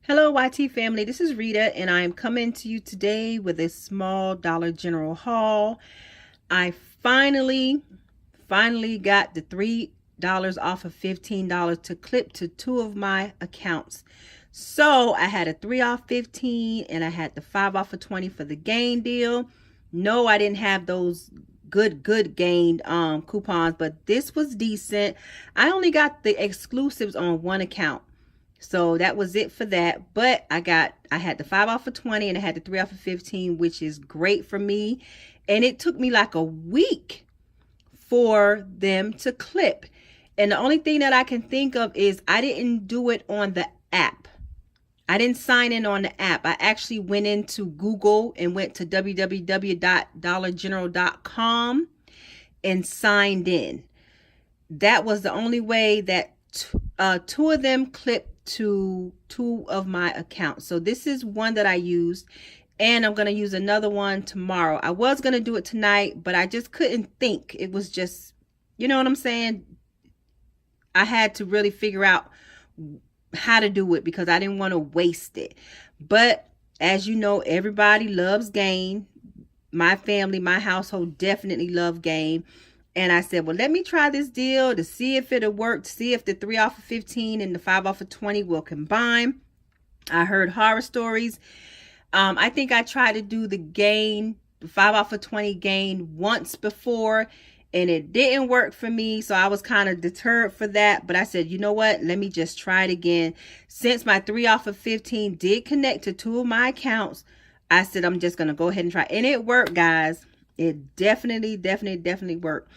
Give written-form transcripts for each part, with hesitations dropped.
Hello YT family, this is Rita and I am coming to you today with a small Dollar General haul. I finally got the $3 off of $15 to clip to two of my accounts. So I had a 3 off 15 and I had the 5 off of 20 for the gain deal. No, I didn't have those good gained coupons, but this was decent. I only got the exclusives on one account. So that was it for that. But I had the 5 off of 20 and I had the 3 off of 15, which is great for me. And it took me like a week for them to clip. And the only thing that I can think of is I didn't do it on the app. I didn't sign in on the app. I actually went into Google and went to www.dollargeneral.com and signed in. That was the only way that two of them clipped to two of my accounts. So this is one that I used, and I'm going to use another one tomorrow. I was going to do it tonight, but I just couldn't think. It was just, you know what I'm saying? I had to really figure out how to do it because I didn't want to waste it. But as you know, everybody loves gain. My family, my household definitely love gain. And I said, well, let me try this deal to see if it'll work, to see if the 3 off of 15 and the 5 off of 20 will combine. I heard horror stories. I think I tried to do the 5 off of 20 gain once before, and it didn't work for me. So I was kind of deterred for that. But I said, you know what? Let me just try it again. Since my 3 off of 15 did connect to two of my accounts, I said, I'm just going to go ahead and try. And it worked, guys. It definitely worked.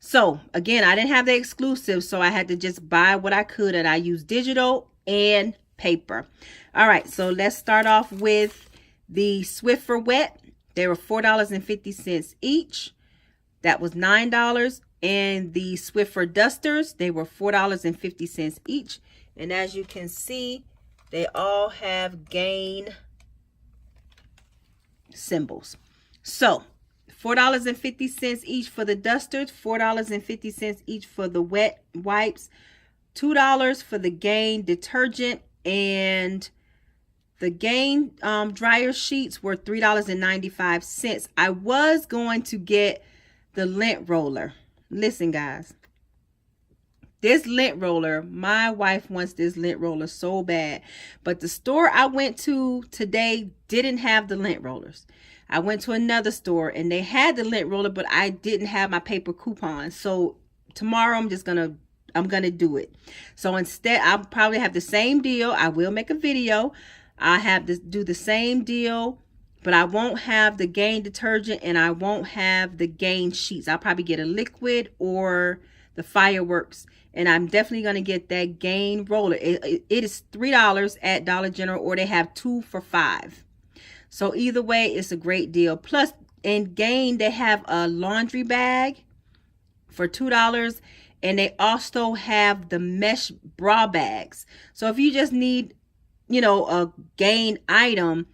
So again, I didn't have the exclusive, so I had to just buy what I could, and I used digital and paper. All right, so let's start off with the Swiffer Wet. They were $4.50 each. That was $9. And the Swiffer Dusters, they were $4.50 each. And as you can see, they all have gain symbols. So $4.50 each for the dusters, $4.50 each for the wet wipes, $2 for the gain detergent, and the gain dryer sheets were $3.95. I was going to get the lint roller. Listen, guys, this lint roller, my wife wants this lint roller so bad, but the store I went to today didn't have the lint rollers. I went to another store and they had the lint roller, but I didn't have my paper coupon. So tomorrow I'm gonna do it. So instead, I'll probably have the same deal. I will make a video. I have to do the same deal, but I won't have the gain detergent and I won't have the gain sheets. I'll probably get a liquid or the fireworks. And I'm definitely going to get that gain roller. It is $3 at Dollar General, or they have 2 for $5. So either way, it's a great deal. Plus, in gain, they have a laundry bag for $2. And they also have the mesh bra bags. So if you just need, you know, a gain item,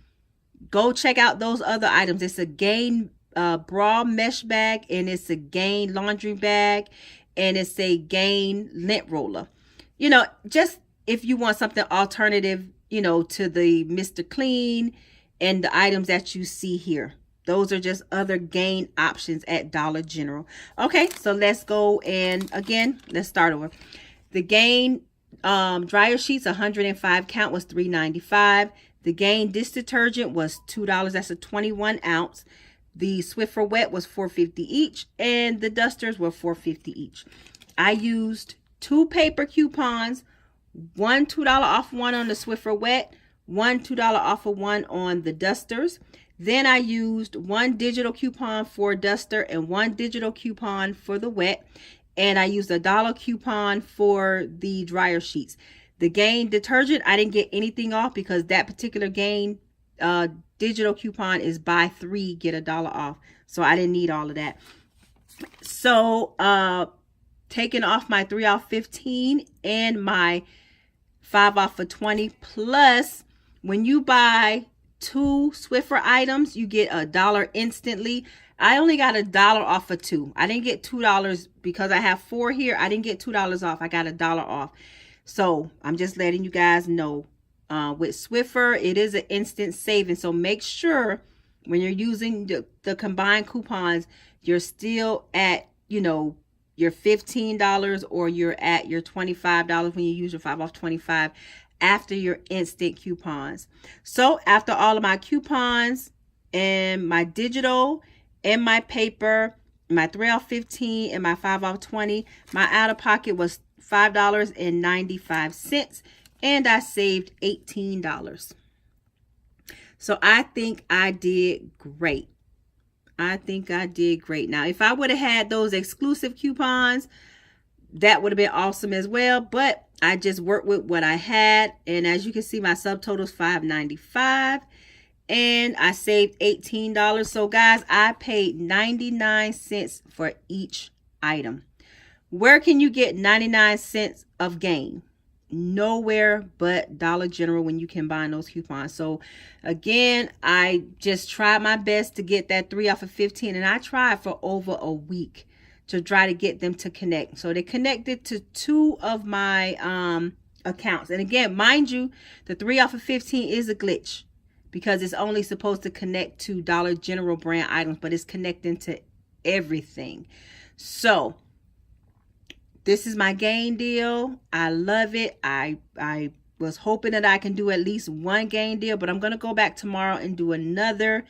go check out those other items. It's a gain bra mesh bag, and it's a gain laundry bag, and it's a gain lint roller. You know, just if you want something alternative, you know, to the Mr. Clean and the items that you see here. Those are just other gain options at Dollar General. Okay, so let's go, and again, let's start over. The gain dryer sheets, 105 count, was $3.95. The gain dish detergent was $2. That's a 21 ounce. The Swiffer Wet was $4.50 each, and the dusters were $4.50 each. I used 2 paper coupons, one $2 off one on the Swiffer Wet, one $2 off of one on the dusters. Then I used 1 digital coupon for duster and 1 digital coupon for the wet, and I used a $1 coupon for the dryer sheets. The gain detergent, I didn't get anything off because that particular gain digital coupon is buy 3 get $1 off, so I didn't need all of that. So taking off my 3 off 15 and my 5 off of 20, plus when you buy 2 Swiffer items, you get $1 instantly. I only got $1 off of 2. I didn't get $2 because I have 4 here. I didn't get $2 off. I got $1 off. So I'm just letting you guys know with Swiffer, it is an instant saving. So make sure when you're using the combined coupons, you're still at, you know, your $15 or you're at your $25 when you use your 5 off 25 after your instant coupons. So after all of my coupons and my digital and my paper, my 3 off 15 and my 5 off 20, my out of pocket was $5.95, and I saved $18. So I think I did great. I think I did great. Now, if I would have had those exclusive coupons, that would have been awesome as well. But I just worked with what I had. And as you can see, my subtotal is $5.95. And I saved $18. So guys, I paid 99 cents for each item. Where can you get 99 cents of gain? Nowhere but Dollar General when you combine those coupons. So again, I just tried my best to get that 3 off of 15, and I tried for over a week to try to get them to connect. So they connected to 2 of my accounts. And again, mind you, the 3 off of 15 is a glitch because it's only supposed to connect to Dollar General brand items, but it's connecting to everything. So this is my gain deal. I love it. I was hoping that I can do at least one gain deal, but I'm going to go back tomorrow and do another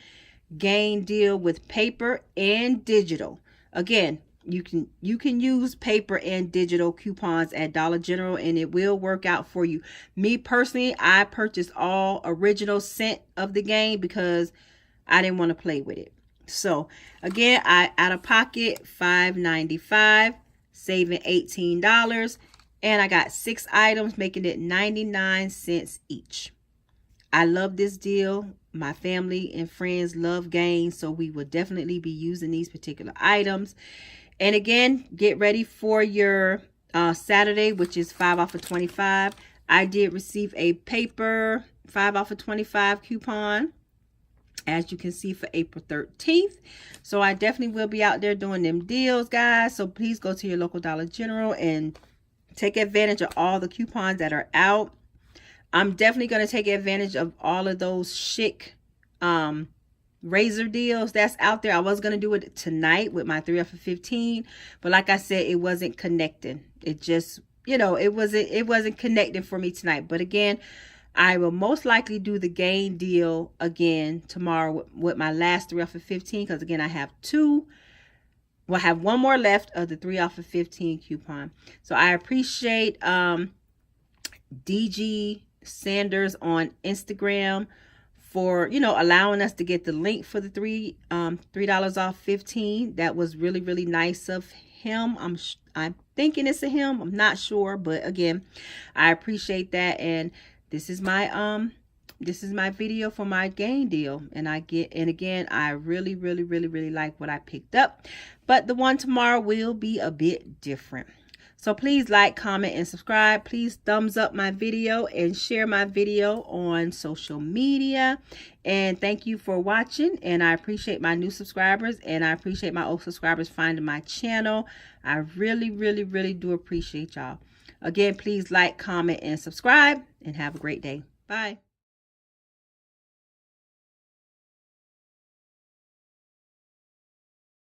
gain deal with paper and digital. Again, you can use paper and digital coupons at Dollar General, and it will work out for you. Me personally, I purchased all original cent of the gain because I didn't want to play with it. So again, I out of pocket $5.95. saving $18, and I got 6 items, making it 99 cents each. I love this deal. My family and friends love gains, so we will definitely be using these particular items. And again, get ready for your Saturday, which is 5 off of 25. I did receive a paper 5 off of 25 coupon, as you can see, for April 13th. So I definitely will be out there doing them deals, guys. So please go to your local Dollar General and take advantage of all the coupons that are out. I'm definitely going to take advantage of all of those chic razor deals that's out there. I was going to do it tonight with my 3 off of 15, but like I said, it wasn't connecting. It just, you know, it wasn't connecting for me tonight. But again, I will most likely do the gain deal again tomorrow with my last 3 off of 15, because again, I have 2. We'll have 1 more left of the 3 off of 15 coupon. So I appreciate DG Sanders on Instagram for, you know, allowing us to get the link for the $3 off 15. That was really, really nice of him. I'm thinking it's a him. I'm not sure, but again, I appreciate that. And this is my video for my gain deal, and again, I really like what I picked up, but the one tomorrow will be a bit different. So please like, comment, and subscribe. Please thumbs up my video and share my video on social media. And thank you for watching, and I appreciate my new subscribers, and I appreciate my old subscribers finding my channel. I really do appreciate y'all. Again, please like, comment, and subscribe, and have a great day. Bye.